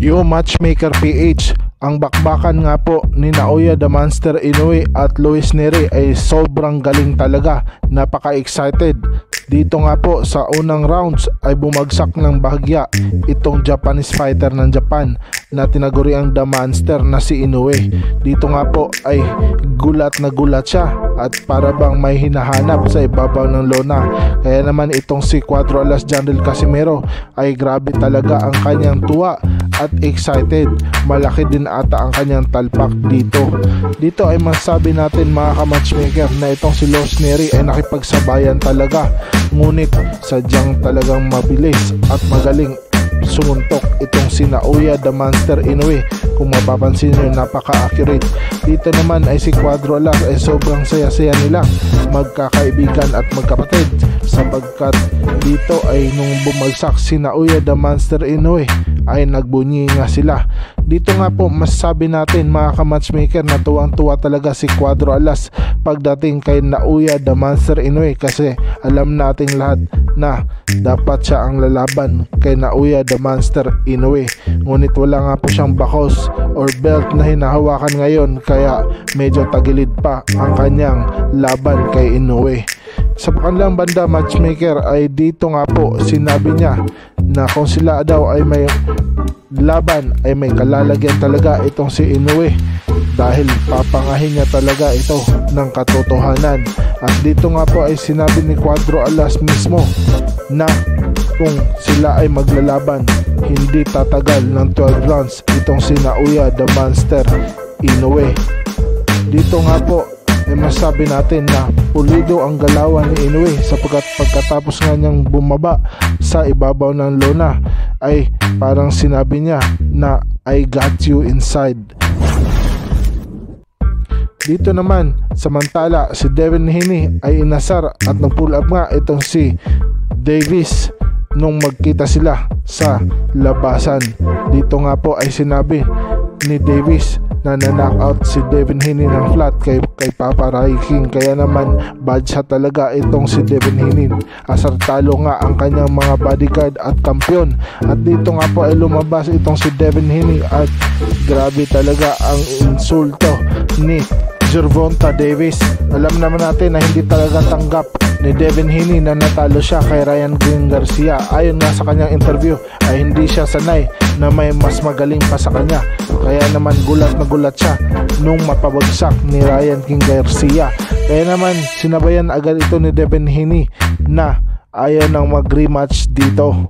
Yo Matchmaker PH, ang bakbakan nga po ni Naoya the Monster Inoue at Luis Nery ay sobrang galing talaga. Napaka-excited. Dito nga po sa unang rounds ay bumagsak ng bahagya itong Japanese fighter ng Japan na tinaguriang The Monster na si Inoue. Dito nga po ay gulat na gulat siya at para bang may hinahanap sa ibabaw ng lona. Kaya naman itong si Cuatro Alas Jandel Casimero ay grabe talaga ang kanyang tuwa at excited. Malaki din ata ang kanyang talpak dito. Dito ay masabi natin mga ka-matchmaker na itong si Luis Nery ay nakipagsabayan talaga. Ngunit sadyang talagang mabilis at magaling sumuntok itong si Naoya the Monster Inoue. Kung mapapansin nyo, napaka-accurate. Dito naman ay si Cuatro Alas ay sobrang saya-saya nila, magkakaibigan at magkapatid, sapagkat dito ay nung bumagsak si Naoya the Monster Inoue ay nagbunyi nga sila. Dito nga po masasabi natin mga ka-matchmaker na tuwang-tuwa talaga si Cuatro Alas pagdating kay Naoya the Monster Inoue, kasi alam nating lahat na dapat siya ang lalaban kay Naoya the Monster Inoue. Ngunit wala nga po siyang bakos or belt na hinahawakan ngayon, kaya medyo tagilid pa ang kanyang laban kay Inoue. Sa kanilang banda matchmaker ay dito nga po sinabi niya na kung sila daw ay may laban ay may kalalagyan talaga itong si Inoue, dahil papangahin niya talaga ito ng katotohanan. At dito nga po ay sinabi ni Cuatro Alas mismo na kung sila ay maglalaban, hindi tatagal ng 12 rounds itong si Naoya the Monster Inoue. Dito nga po ay masabi natin na pulido ang galawan ni Inoue, sapagkat pagkatapos nga niyang bumaba sa ibabaw ng lona ay parang sinabi niya na I got you inside. Dito naman samantala si Devin Haney ay inasar at nag-pull up nga itong si Davis nung magkita sila sa labasan. Dito nga po ay sinabi ni Davis na na-knockout si Devin Haney ng flat kay Papa Rai King. Kaya naman bad shot talaga itong si Devin Haney. Asar talo nga ang kanyang mga bodyguard at kampiyon. At dito nga po ay lumabas itong si Devin Haney at grabe talaga ang insulto ni Gervonta Davis. Alam naman natin na hindi talaga tanggap ni Devin Haney na natalo siya kay Ryan King Garcia. Ayon nga sa kanyang interview ay hindi siya sanay na may mas magaling pa sa kanya. Kaya naman gulat na gulat siya nung mapabagsak ni Ryan King Garcia. Kaya naman sinabayan agad ito ni Devin Haney na ayaw nang mag-rematch dito.